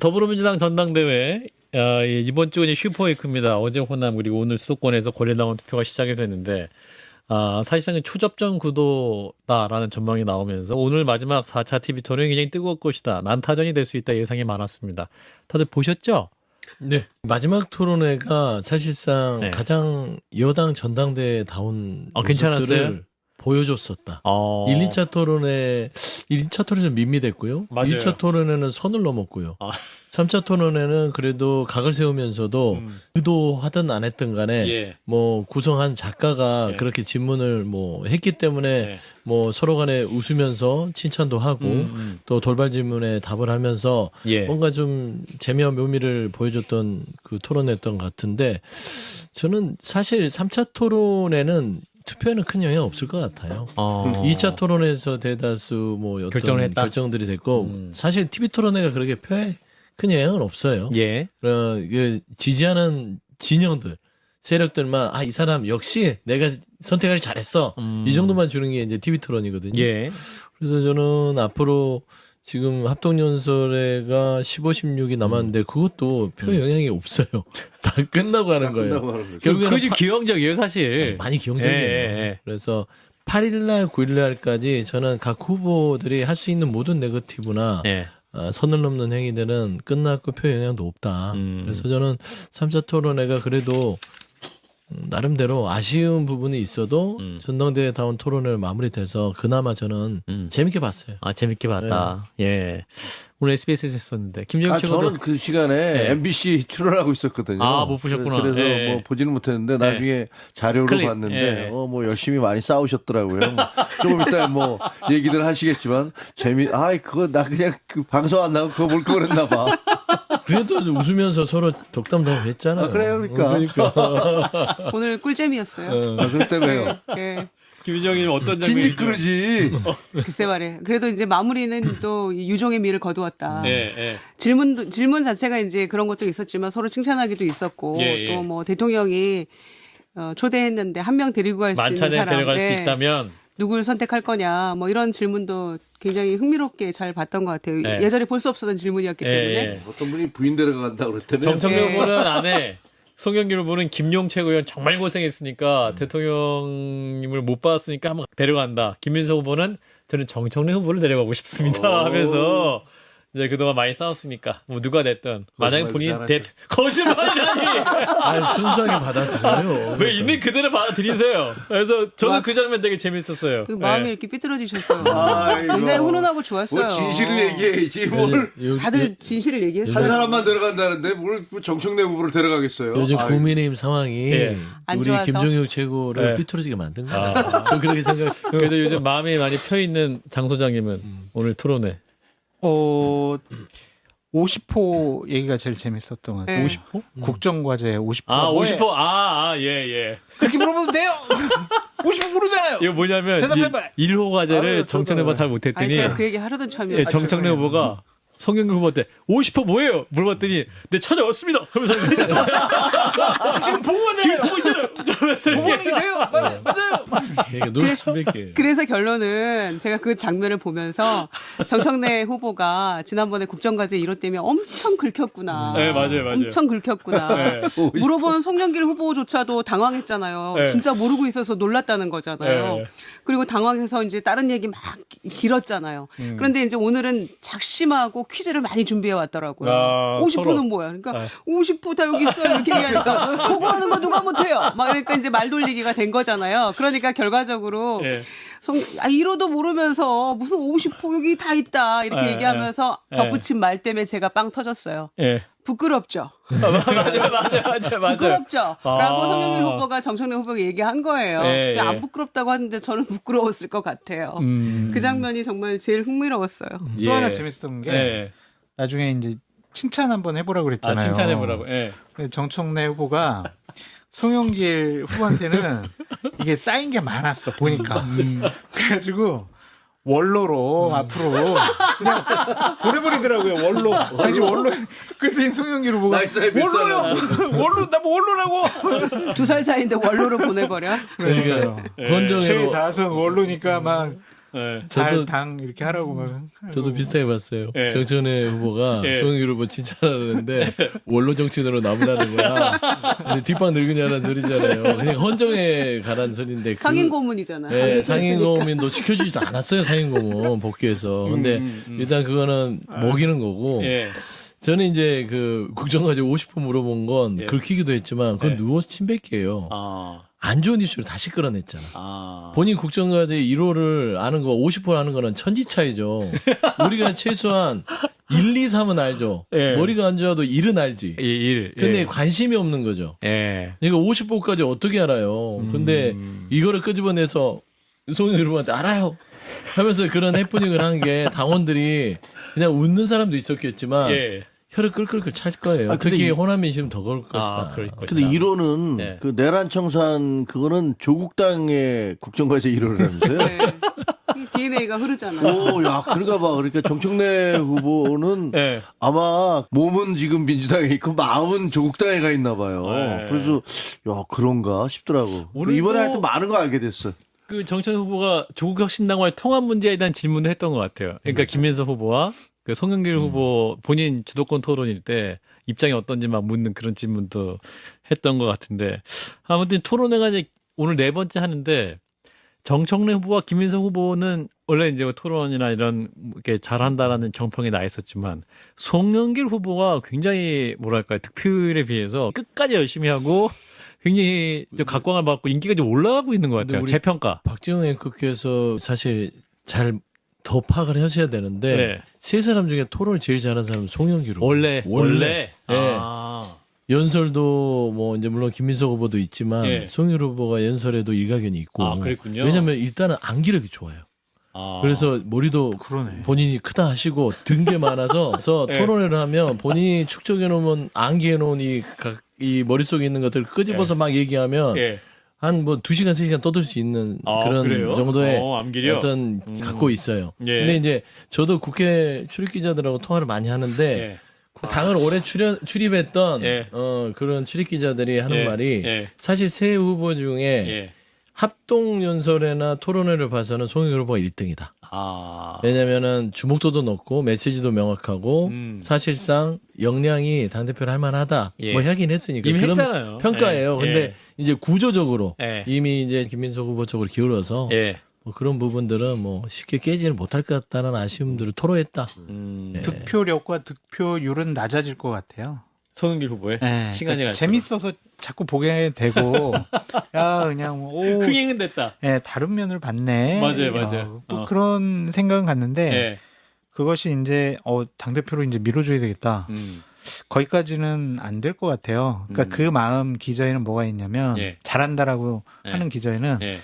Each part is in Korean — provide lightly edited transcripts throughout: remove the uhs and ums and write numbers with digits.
더불어민주당 전당대회 이번 주 이제 슈퍼위크입니다. 어제 호남 그리고 오늘 수도권에서 권리당원 투표가 시작이 됐는데 사실상 초접전 구도다라는 전망이 나오면서 오늘 마지막 4차 TV 토론이 굉장히 뜨거울 것이다. 난타전이 될 수 있다 예상이 많았습니다. 다들 보셨죠? 네. 마지막 토론회가 사실상 네. 가장 여당 전당대회다운 괜찮았어요? 모습들을 보여줬었다. 1, 2차 토론회, 1차 토론에는 밋밋했고요. 맞아요. 2차 토론회는 선을 넘었고요. 3차 토론회는 그래도 각을 세우면서도 의도하든 안 했든 간에 예. 뭐 구성한 작가가 예. 그렇게 질문을 뭐 했기 때문에 예. 뭐 서로 간에 웃으면서 칭찬도 하고 또 돌발 질문에 답을 하면서 예. 뭔가 좀 재미와 묘미를 보여줬던 그 토론이었던 것 같은데 저는 사실 3차 토론에는 투표에는 큰 영향 없을 것 같아요. 2차 토론에서 대다수 뭐 어떤 결정을 했다? 결정들이 됐고 사실 TV 토론회가 그렇게 표에 큰 영향은 없어요. 예. 지지하는 진영들, 세력들만 이 사람 역시 내가 선택하기 잘했어. 이 정도만 주는 게 이제 TV 토론이거든요. 예. 그래서 저는 앞으로 지금 합동연설회가 15, 16이 남았는데 그것도 표 영향이 없어요. 다 끝나고 하는 거예요. 결국에는 그게 기형적이에요, 사실. 많이 기형적이에요. 예. 그래서 8일날, 9일날까지 저는 각 후보들이 할 수 있는 모든 네거티브나 예. 선을 넘는 행위들은 끝났고 표 영향도 없다. 그래서 저는 3차 토론회가 그래도 나름대로 아쉬운 부분이 있어도 전당대회다운 토론회를 마무리돼서 그나마 저는 재밌게 봤어요. 재밌게 봤다. 예. 오늘 SBS에서 했었는데 김정일 최고도 저는 그 시간에 MBC 출연하고 있었거든요. 못 보셨구나. 그래서 예. 뭐 보지는 못했는데 나중에 자료로 클립. 봤는데 예. 뭐 열심히 많이 싸우셨더라고요. 조금 이따 뭐 얘기들 하시겠지만 그거 나 그냥 그 방송 안 나고 그거 볼 거 그랬나 봐. 그래도 웃으면서 서로 덕담담 했잖아요. 그래요, 그러니까. 오늘 꿀잼이었어요. 그랬다며요. 네. 김정일 어떤 장면이 진지 그러지. 글쎄 말이에요. 그래도 이제 마무리는 또 유종의 미를 거두었다. 예. 질문 자체가 이제 그런 것도 있었지만 서로 칭찬하기도 있었고 예. 또 뭐 대통령이 초대했는데 한 명 데리고 갈 수 있는 만찬에 사람 데려갈 수 있다면 누굴 선택할 거냐 뭐 이런 질문도 굉장히 흥미롭게 잘 봤던 것 같아요. 네. 예전에 볼 수 없었던 질문이었기 때문에. 예. 어떤 분이 부인 데려간다고 그랬다며. 정청래 후보는 아내, 송영길 후보는 김용채 의원 정말 고생했으니까 대통령님을 못 받았으니까 한번 데려간다. 김민석 후보는 저는 정청래 후보를 데려가고 싶습니다 하면서 이제 그동안 많이 싸웠으니까 뭐 누가 됐든 만약에 본인 거짓말이라니 순수하게 받아들여요. 왜 있는 그대로 받아들이세요. 그래서 저는 그 장면 되게 재밌었어요. 그 마음이 예. 이렇게 삐뚤어지셨어요. 아이고. 굉장히 훈훈하고 좋았어요. 뭐 진실을 얘기해야지 뭘. 다들 진실을 한 얘기했어요. 사람만 데려간다는데 뭘 정청래 후보를 데려가겠어요. 요즘 아이고. 국민의힘 상황이 예. 안 우리 좋아서? 김종육 최고를 예. 삐뚤어지게 만든 거예요. 저 그렇게 생각해요. 그래도 요즘 마음이 많이 펴 있는 장 소장님은 오늘 토론회 50호 얘기가 제일 재밌었던 것 같아요. 네. 50호? 국정과제 50호. 50호 예. 그렇게 물어봐도 돼요? 50호 모르잖아요. 이거 뭐냐면 대답해봐. 1호 과제를 아유, 정청래 후보가 잘 아니 못했더니 제가 그 얘기 하루던 참이었어요. 예, 정청래 후보가 송영길 후보한테 50호 뭐예요? 물어봤더니 네 찾아왔습니다. 그러면서 지금 보고 가잖아요. 보고 있잖아요. 그러면서 보고 하는 게 돼요. 맞아요. 그러니까 놀 수밖에. 그래서 결론은 제가 그 장면을 보면서 정청래 후보가 지난번에 국정과제 1호 때문에 엄청 긁혔구나. 네, 맞아요. 엄청 긁혔구나. 네. 물어본 송영길 후보조차도 당황했잖아요. 네. 진짜 모르고 있어서 놀랐다는 거잖아요. 네. 그리고 당황해서 이제 다른 얘기 막 길었잖아요. 그런데 이제 오늘은 작심하고 퀴즈를 많이 준비해 왔더라고요. 50%는 서로. 뭐야? 그러니까 50% 다 여기 있어요. 이렇게 얘기하니까 그거 하는 거 누가 못해요? 막 그러니까 이제 말 돌리기가 된 거잖아요. 그러니까 결과적으로 예. 1호도 모르면서 무슨 50% 여기 다 있다 이렇게 예, 얘기하면서 예. 덧붙인 말 때문에 제가 빵 터졌어요. 예. 부끄럽죠. 맞아요. 부끄럽죠. 아. 라고 송영길 후보가 정청래 후보에게 얘기한 거예요. 예, 안 예. 부끄럽다고 하는데 저는 부끄러웠을 것 같아요. 그 장면이 정말 제일 흥미로웠어요. 또 하나 재밌었던 게 예. 나중에 이제 칭찬 한번 해보라고 그랬잖아요. 칭찬해보라고. 예. 정청래 후보가 송영길 후보한테는 이게 쌓인 게 많았어 보니까. 그래가지고 원로로 앞으로 그냥 보내버리더라고요. 원로. 당시 원로. 그랬더니 송영길 후보가 원로요. 원로 나 뭐 원로라고. 2살 차이인데 원로로 보내버려. 그러니까 헌정으로 최다선 원로니까 막 네. 저도- 당 이렇게 하라고 막. 저도 비슷하게 봤어요. 예. 정청래 후보가 예. 송영길 후보 칭찬하는데 원로 정치인으로 남으라는 거야. 근데 뒷방 늙으냐는 소리잖아요. 그냥 헌정에 가라는 소리인데. 상인 고문이잖아. 네, 상인 고문도 지켜주지도 않았어요. 상인 고문 복귀해서. 근데 일단 그거는 먹이는 거고. 예. 저는 이제 그 국정과제 50분 물어본 건 예. 긁히기도 했지만 그건 예. 누워서 침뱉기예요. 아. 안 좋은 이슈를 다시 끌어냈잖아. 아. 본인 국정과제 1호를 아는 거 50% 아는 거는 천지 차이죠. 우리가 최소한 1, 2, 3은 알죠. 예. 머리가 안 좋아도 1은 알지. 일. 근데 예. 관심이 없는 거죠. 예. 이거 50%까지 어떻게 알아요? 근데 이거를 끄집어내서 송영길 후보한테 알아요. 하면서 그런 해프닝을 한 게 당원들이 그냥 웃는 사람도 있었겠지만 예. 혀를 끌끌끌 찰 거예요. 아, 근데 특히 이- 호남 민심은 더 그럴 것이다. 그럴 것이다. 근데 1호는 네. 그 내란 청산 그거는 조국당의 국정과제 1호라면서요? 네. DNA가 흐르잖아. 오, 야, 그런가 봐. 그러니까 정청래 후보는 예. 아마 몸은 지금 민주당에 있고 마음은 조국당에 가 있나 봐요. 네. 그래서 야, 그런가 싶더라고. 오늘도- 이번에 하여튼 많은 거 알게 됐어. 그 정청래 후보가 조국 혁신당과의 통합 문제에 대한 질문도 했던 것 같아요. 그러니까 김민석 후보와 그 송영길 후보 본인 주도권 토론일 때 입장이 어떤지 막 묻는 그런 질문도 했던 것 같은데 아무튼 토론회가 이제 오늘 네 번째 하는데 정청래 후보와 김민석 후보는 원래 이제 토론이나 이런 이렇게 잘한다라는 정평이 나 있었지만 송영길 후보가 굉장히 뭐랄까요 득표율에 비해서 끝까지 열심히 하고 굉장히 좀 각광을 받고 인기가 좀 올라가고 있는 것 근데 같아요. 우리- 재평가. 박지용 앵커께서 사실 잘 더 파악을 하셔야 되는데 네. 세 사람 중에 토론을 제일 잘하는 사람은 송영길 후보. 원래. 네. 아. 연설도 뭐 이제 물론 김민석 후보도 있지만 예. 송영길 후보가 연설에도 일가견이 있고. 아, 그랬군요. 왜냐면 일단은 암기력이 좋아요. 아. 그래서 머리도 그러네. 본인이 크다 하시고 든 게 많아서 그래서 예. 토론회를 하면 본인이 축적해 놓으면 암기해 놓은 이 머릿속에 있는 것들을 끄집어서 막 얘기하면 예. 한 뭐 2시간, 3시간 떠들 수 있는 아, 그런 그래요? 정도의 암기력? 어떤 갖고 있어요. 예. 근데 이제 저도 국회 출입 기자들하고 통화를 많이 하는데 예. 당을 오래 출입했던 예. 그런 출입 기자들이 하는 예. 말이 예. 사실 세 후보 중에 예. 합동 연설회나 토론회를 봐서는 송영길 후보가 1등이다. 아. 왜냐면은 주목도도 높고 메시지도 명확하고 사실상 역량이 당대표를 할 만하다. 예. 뭐 하긴 했으니까 이미 그런 했잖아요. 평가예요. 예. 근데 이제 구조적으로 예. 이미 이제 김민석 후보 쪽으로 기울어서 예. 뭐 그런 부분들은 뭐 쉽게 깨지를 못할 것 같다는 아쉬움들을 토로했다. 예. 득표력과 득표율은 낮아질 것 같아요. 송영길 후보의 네, 시간이 그러니까 갈수록. 재밌어서 자꾸 보게 되고 야 그냥 뭐, 오, 흥행은 됐다. 예, 다른 면을 봤네. 맞아요, 야, 맞아요. 또 그런 생각은 갔는데 예. 그것이 이제 당 대표로 이제 밀어줘야 되겠다. 거기까지는 안 될 것 같아요. 그러니까 그 마음 기저에는 뭐가 있냐면 예. 잘한다라고 예. 하는 기저에는 예.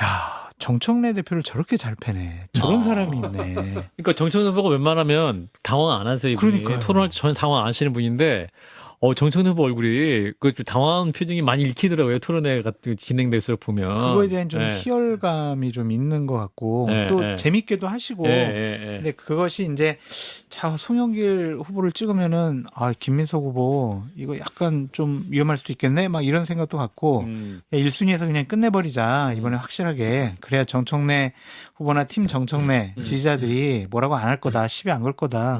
야 정청래 대표를 저렇게 잘 패네. 저런 사람이 있네. 그러니까 정청래 후보가 웬만하면 당황 안 하세요. 이분이. 그러니까요. 토론할 때 전혀 당황 안 하시는 분인데 정청래 후보 얼굴이 그 당황한 표정이 많이 읽히더라고요. 토론회 같은 진행될수록 보면. 그거에 대한 좀 예. 희열감이 좀 있는 것 같고 예, 또 예. 재밌게도 하시고 예, 예, 예. 근데 그것이 이제 자 송영길 후보를 찍으면은 김민석 후보 이거 약간 좀 위험할 수도 있겠네 막 이런 생각도 갖고 야, 1순위에서 그냥 끝내버리자 이번에 확실하게 그래야 정청래 후보나 팀 정청래 지지자들이 뭐라고 안 할 거다 시비 안 걸 거다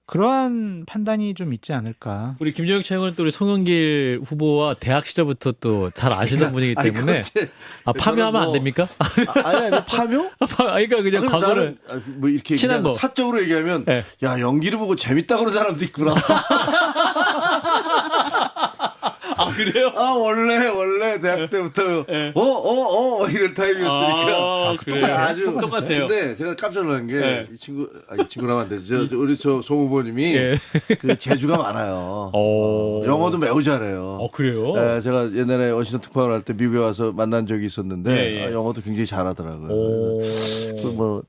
그러한 판단이 좀 있지 않을까. 우리 김정혁 최고는 또 우리 송영길 후보와 대학 시절부터 또 잘 아시던 분이기 아니, 때문에 그건 파묘하면 안 뭐- 됩니까? 아니, 파묘? 그러니까 그냥 그럼 과거를 나는 뭐 이렇게 친한 그냥 거. 사적으로 얘기하면 예. 야 연기를 보고 재밌다 그러는 사람도 있구나. 아 그래요? 아 원래 대학 때부터 예. 이런 타입이었으니까 아, 그래요? 아주 똑같아요. 근데 제가 깜짝 놀란 게 예. 이 친구라면 안 되죠. 우리 송 후보님이 예. 그 재주가 많아요. 오. 영어도 매우 잘해요. 그래요? 예, 제가 옛날에 워싱턴 특파원 할 때 미국에 와서 만난 적이 있었는데 예, 예. 영어도 굉장히 잘하더라고요. 오.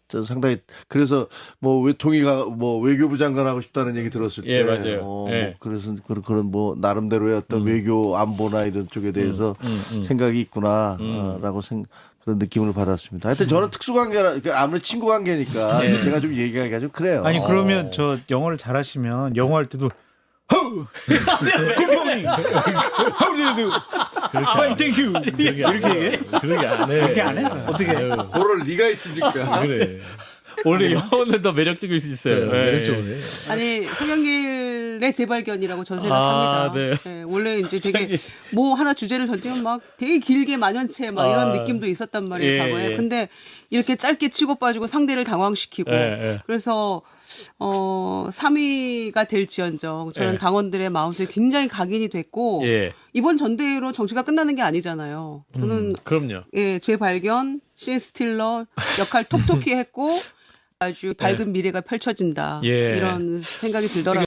저 상당히 그래서 뭐 외통위가 뭐 외교부 장관 하고 싶다는 얘기 들었을 때 예, 맞아요. 뭐 예. 그래서 그런 뭐 나름대로의 어떤 외교 안보나 이런 쪽에 대해서 생각이 있구나라고 그런 느낌을 받았습니다. 하여튼 저는 특수관계라 아무래도 친구 관계니까 예. 제가 좀 얘기하기가 좀 그래요. 아니 그러면 저 영어를 잘하시면 영어 할 때도 you? Good morning. How do you do? Fine, thank you. 이렇게 얘기해? 그렇게 안 해. 이렇게 안 해? 어떻게 해? 그럴 리가 있습니까? 그래. 원래 영어는 더 매력적일 수 있어요. 예. 매력적으로 해. 아니 송영길의 재발견이라고 전세가 아, 탑니다. 네. 원래 이제 되게 뭐 하나 주제를 던지면 막 되게 길게 만연체 막 이런 느낌도 있었단 말이에요 예, 과거에. 예. 근데 이렇게 짧게 치고 빠지고 상대를 당황시키고 예, 예. 그래서 3위가 될지언정 저는 예. 당원들의 마음속에 굉장히 각인이 됐고 예. 이번 전대회로 정치가 끝나는 게 아니잖아요. 저는 그럼요. 예, 재발견, 신스틸러 역할 톡톡히 했고 아주 밝은 미래가 펼쳐진다. 예. 이런 생각이 들더라고요.